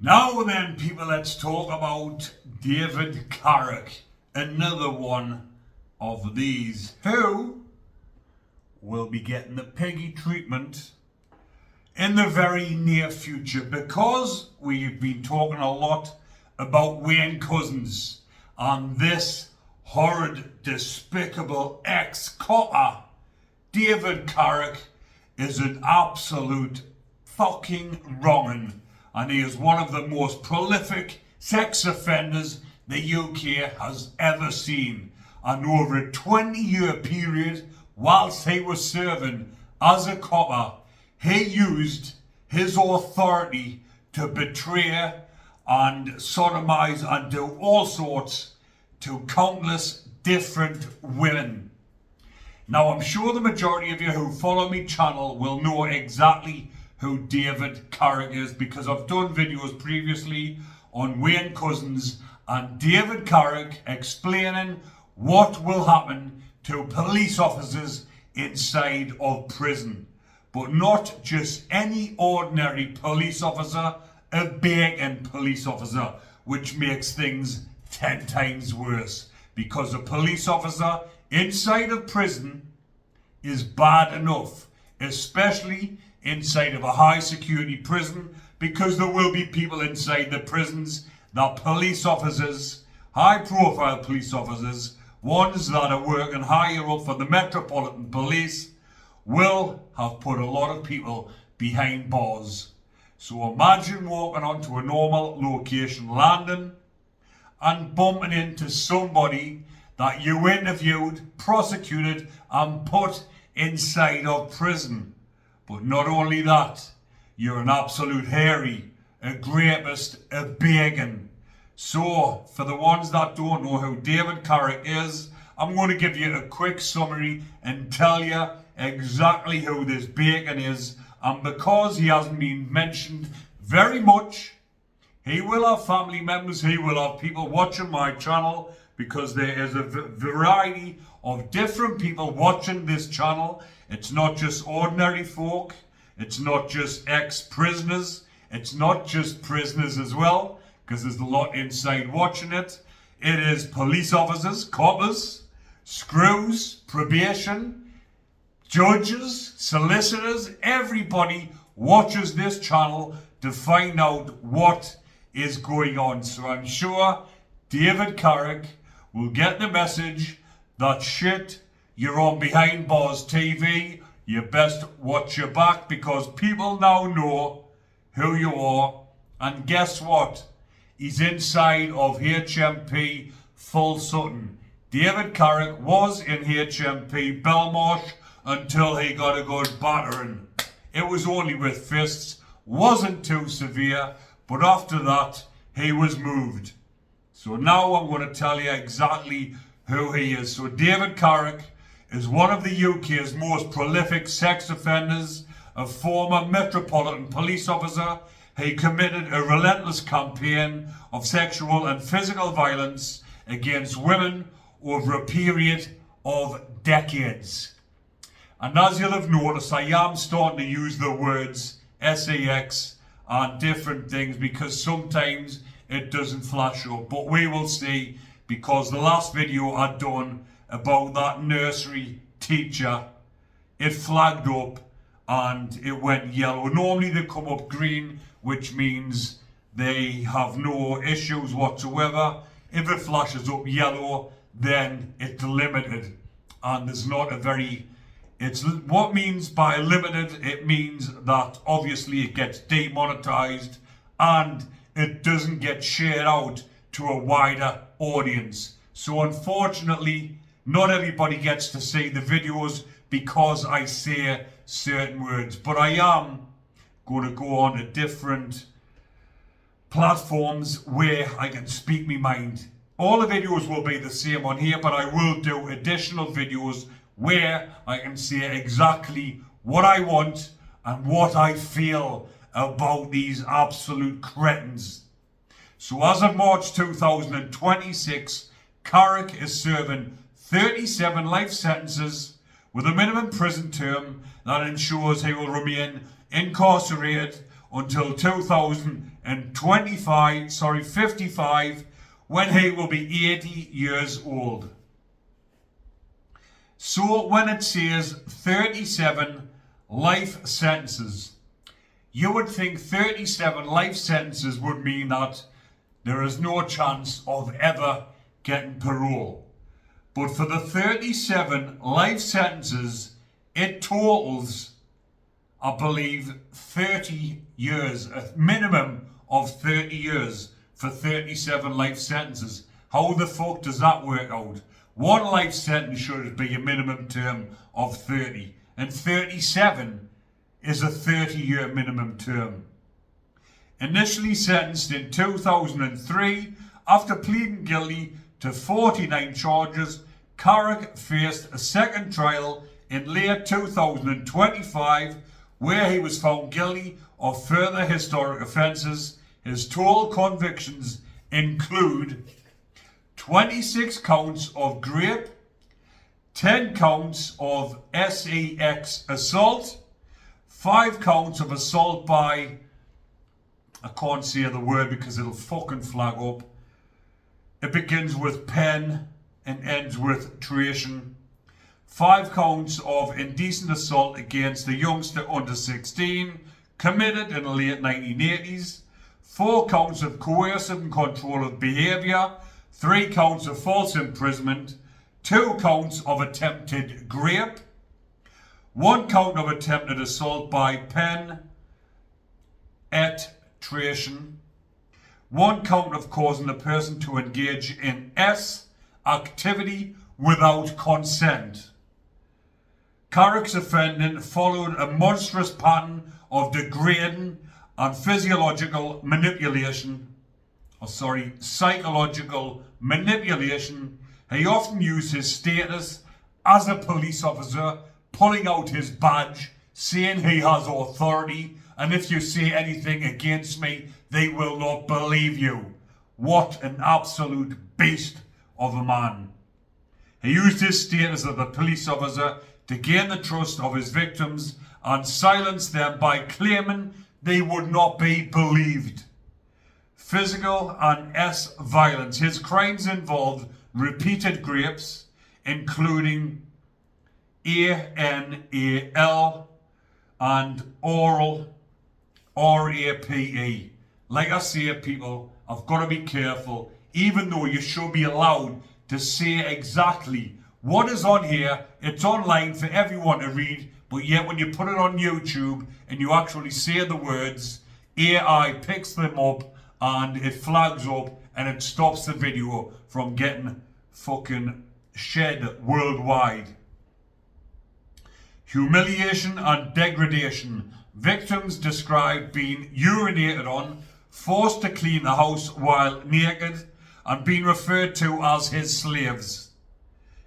Now then, people, let's talk about David Carrick, another one of these who will be getting the piggy treatment in the very near future, because we've been talking a lot about Wayne Couzens and this horrid, despicable ex-copper. David Carrick is an absolute fucking wrong'un, and he is one of the most prolific sex offenders the UK has ever seen. And over a 20-year period, whilst he was serving as a copper, he used his authority to betray and sodomize and do all sorts to countless different women. Now, I'm sure the majority of you who follow me channel will know exactly who David Carrick is, because I've done videos previously on Wayne Couzens and David Carrick explaining what will happen to police officers inside of prison. But not just any ordinary police officer, a bacon police officer, which makes things 10 times worse, because a police officer inside of prison is bad enough, especially inside of a high security prison, because there will be people inside the prisons that police officers, high profile police officers, ones that are working higher up for the Metropolitan Police, will have put a lot of people behind bars. So imagine walking onto a normal location, landing, and bumping into somebody that you interviewed, prosecuted, and put inside of prison. But not only that, you're an absolute hairy, a rapist, a bacon. So, for the ones that don't know who David Carrick is, I'm going to give you a quick summary and tell you exactly who this bacon is. And because he hasn't been mentioned very much, he will have family members, he will have people watching my channel, because there is a variety of different people watching this channel. It's not just ordinary folk, it's not just ex-prisoners, it's not just prisoners as well, because there's a lot inside watching it. It is police officers, coppers, screws, probation, judges, solicitors. Everybody watches this channel to find out what is going on. So I'm sure David Carrick will get the message that shit, you're on Behind Bars TV, you best watch your back, because people now know who you are. And guess what? He's inside of HMP Full Sutton. David Carrick was in HMP Belmarsh until he got a good battering. It was only with fists, wasn't too severe, but after that he was moved. So now I'm going to tell you exactly who he is. So David Carrick is one of the UK's most prolific sex offenders, a former Metropolitan police officer. He committed a relentless campaign of sexual and physical violence against women over a period of decades. And as you'll have noticed, I am starting to use the words sex and different things, because sometimes it doesn't flash up. But we will see, because the last video I'd done about that nursery teacher, it flagged up and it went yellow. Normally they come up green, which means they have no issues whatsoever. If it flashes up yellow, then it's limited. And there's not a very... It's what means by limited, it means that obviously it gets demonetized and it doesn't get shared out to a wider audience. So unfortunately, not everybody gets to see the videos because I say certain words. But I am going to go on to different platforms where I can speak my mind. All the videos will be the same on here, but I will do additional videos where I can say exactly what I want and what I feel about these absolute cretins. So as of March 2026, Carrick is serving 37 life sentences with a minimum prison term that ensures he will remain incarcerated until 2000 55 when he will be 80 years old. So when it says 37 life sentences, you would think 37 life sentences would mean that there is no chance of ever getting parole. But for the 37 life sentences, it totals, I believe, 30 years, a minimum of 30 years for 37 life sentences. How the fuck does that work out? One life sentence should be a minimum term of 30, and 37 is a 30-year minimum term. Initially sentenced in 2003, after pleading guilty to 49 charges, Carrick faced a second trial in late 2025 where he was found guilty of further historic offences. His total convictions include 26 counts of rape, 10 counts of sex assault, 5 counts of assault by, I can't say the word because it'll fucking flag up. It begins with pen and ends with tration. 5 counts of indecent assault against a youngster under 16 committed in the late 1980s. 4 counts of coercive and controlling behaviour. 3 counts of false imprisonment. 2 counts of attempted rape. 1 count of attempted assault by penetration. 1 count of causing the person to engage in S activity without consent. Carrick's offending followed a monstrous pattern of degrading and psychological manipulation. He often used his status as a police officer, pulling out his badge, saying he has authority, and if you say anything against me, they will not believe you. What an absolute beast of a man. He used his status as a police officer to gain the trust of his victims and silence them by claiming they would not be believed. Physical and violence. His crimes involved repeated rapes, including ANAL and oral RAPE. Like I say, people, I've got to be careful, even though you should be allowed to say exactly what is on here. It's online for everyone to read, but yet when you put it on YouTube and you actually say the words, AI picks them up and it flags up and it stops the video from getting fucking shed worldwide. Humiliation and degradation. Victims described being urinated on, forced to clean the house while naked, and being referred to as his slaves.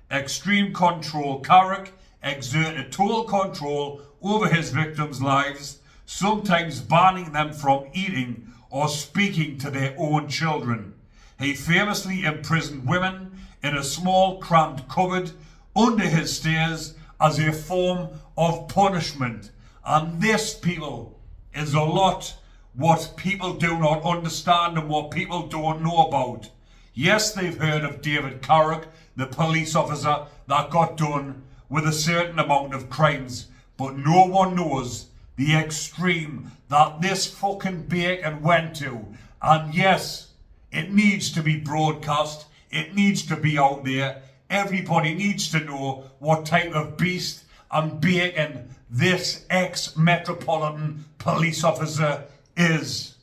Extreme control. Carrick exerted total control over his victims' lives, sometimes banning them from eating or speaking to their own children. He famously imprisoned women in a small cramped cupboard under his stairs as a form of punishment. And this, people, is a lot what people do not understand and what people don't know about. Yes, they've heard of David Carrick, the police officer that got done with a certain amount of crimes, but no one knows the extreme that this fucking bacon went to. And yes, it needs to be broadcast, it needs to be out there. Everybody needs to know what type of beast and bacon this ex-Metropolitan police officer is.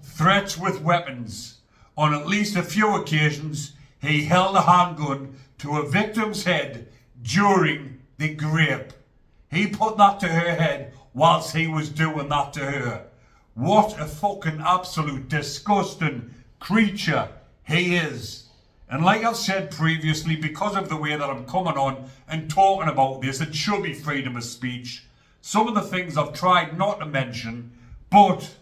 Threats with weapons. On at least a few occasions, he held a handgun to a victim's head during the rape. He put that to her head whilst he was doing that to her. What a fucking absolute disgusting creature he is. And like I've said previously, because of the way that I'm coming on and talking about this, it should be freedom of speech. Some of the things I've tried not to mention, but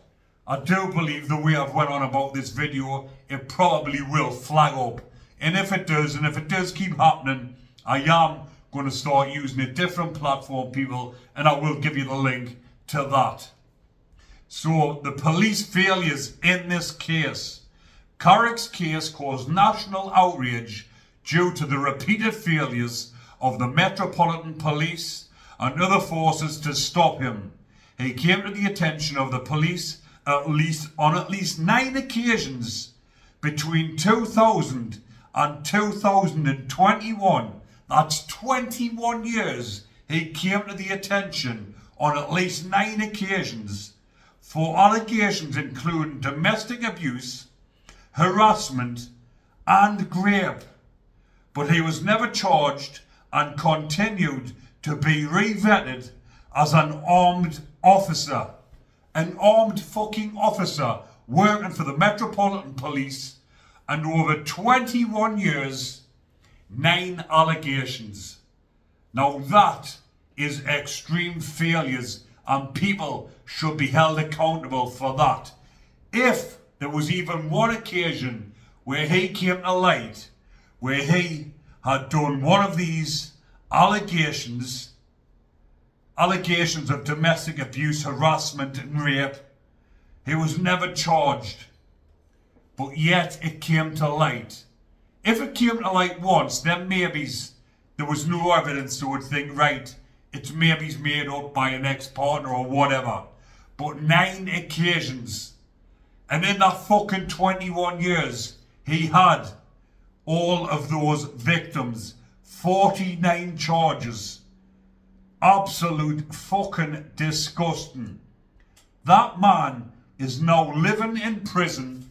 I do believe the way I've went on about this video, it probably will flag up. And if it does, keep happening, I am going to start using a different platform, people, and I will give you the link to that. So the police failures in this case. Carrick's case caused national outrage due to the repeated failures of the Metropolitan Police and other forces to stop him. He came to the attention of the police on at least 9 occasions between 2000 and 2021. That's 21 years. He came to the attention on at least 9 occasions for allegations including domestic abuse, harassment and rape. But he was never charged and continued to be re-vetted as an armed officer. An armed fucking officer working for the Metropolitan Police, and over 21 years, 9 allegations. Now that is extreme failures, and people should be held accountable for that. If there was even one occasion where he came to light, where he had done one of these allegations of domestic abuse, harassment and rape, he was never charged. But yet it came to light. If it came to light once, then maybe there was no evidence that would think, right, it's maybe made up by an ex-partner or whatever. But 9 occasions. And in that fucking 21 years, he had all of those victims. 49 charges. Absolute fucking disgusting. That man is now living in prison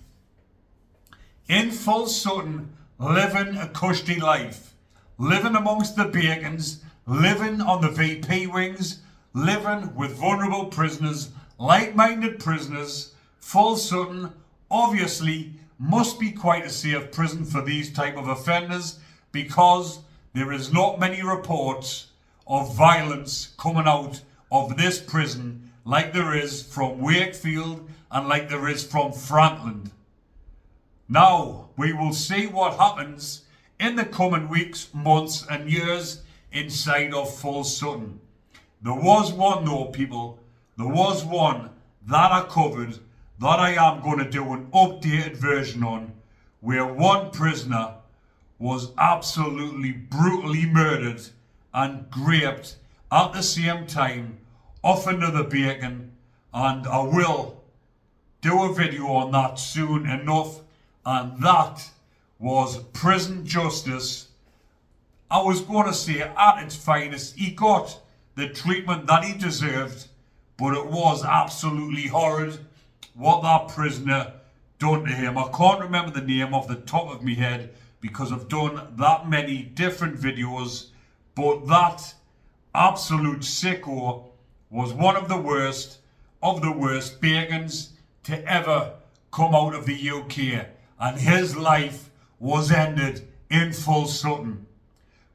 in Full Sutton, living a cushy life. Living amongst the bacons, living on the VP wings, living with vulnerable prisoners, like-minded prisoners. Full Sutton obviously must be quite a safe prison for these type of offenders, because there is not many reports of violence coming out of this prison like there is from Wakefield and like there is from Franklin. Now, we will see what happens in the coming weeks, months and years inside of Full Sutton. There was one though, people, there was one that I covered that I am going to do an updated version on, where one prisoner was absolutely brutally murdered and raped at the same time off another bacon, and I will do a video on that soon enough. And that was prison justice. I was going to say at its finest. He got the treatment that he deserved, but it was absolutely horrid what that prisoner done to him. I can't remember the name off the top of my head because I've done that many different videos, but that absolute sicko was one of the worst bacons to ever come out of the UK, and his life was ended in Full Sutton.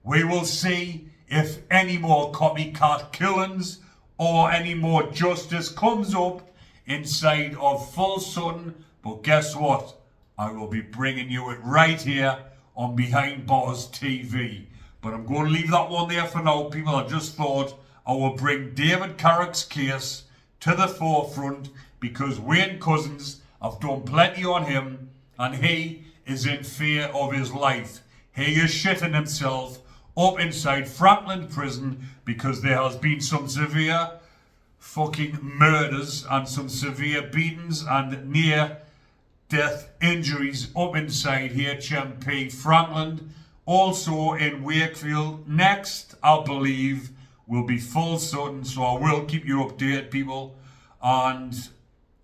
We will see if any more copycat killings or any more justice comes up inside of Full Sutton, but guess what? I will be bringing you it right here on Behind Bars TV. But I'm going to leave that one there for now, people. I just thought I will bring David Carrick's case to the forefront because Wayne Cousins, I've done plenty on him, and he is in fear of his life. He is shitting himself up inside Franklin prison because there has been some severe fucking murders and some severe beatings and near death injuries up inside HMP Franklin. Also in Wakefield. Next, I believe, will be Full Sutton, so I will keep you updated, people, and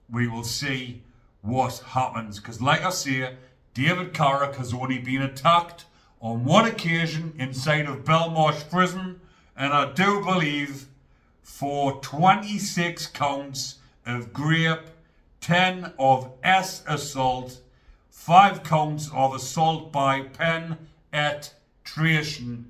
we will see what happens. Because like I say, David Carrick has only been attacked on one occasion inside of Belmarsh prison, and I do believe for 26 counts of rape, 10 of assault, 5 counts of assault by penetration.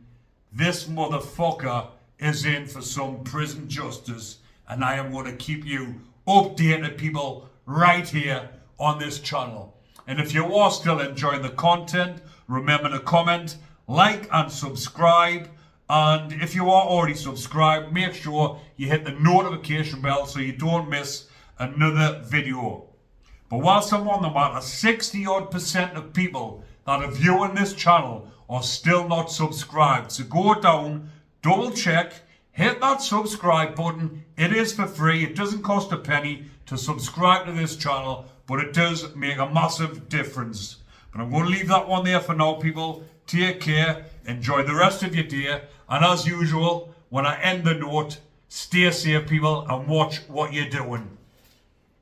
This motherfucker is in for some prison justice, and I am going to keep you updated, people, right here on this channel. And if you are still enjoying the content, remember to comment, like and subscribe. And if you are already subscribed, make sure you hit the notification bell so you don't miss another video. But whilst I'm on the matter, 60% of people that are viewing this channel are still not subscribed. So go down, double check, hit that subscribe button. It is for free. It doesn't cost a penny to subscribe to this channel, but it does make a massive difference. But I'm going to leave that one there for now, people. Take care. Enjoy the rest of your day. And as usual, when I end the note, stay safe, people, and watch what you're doing.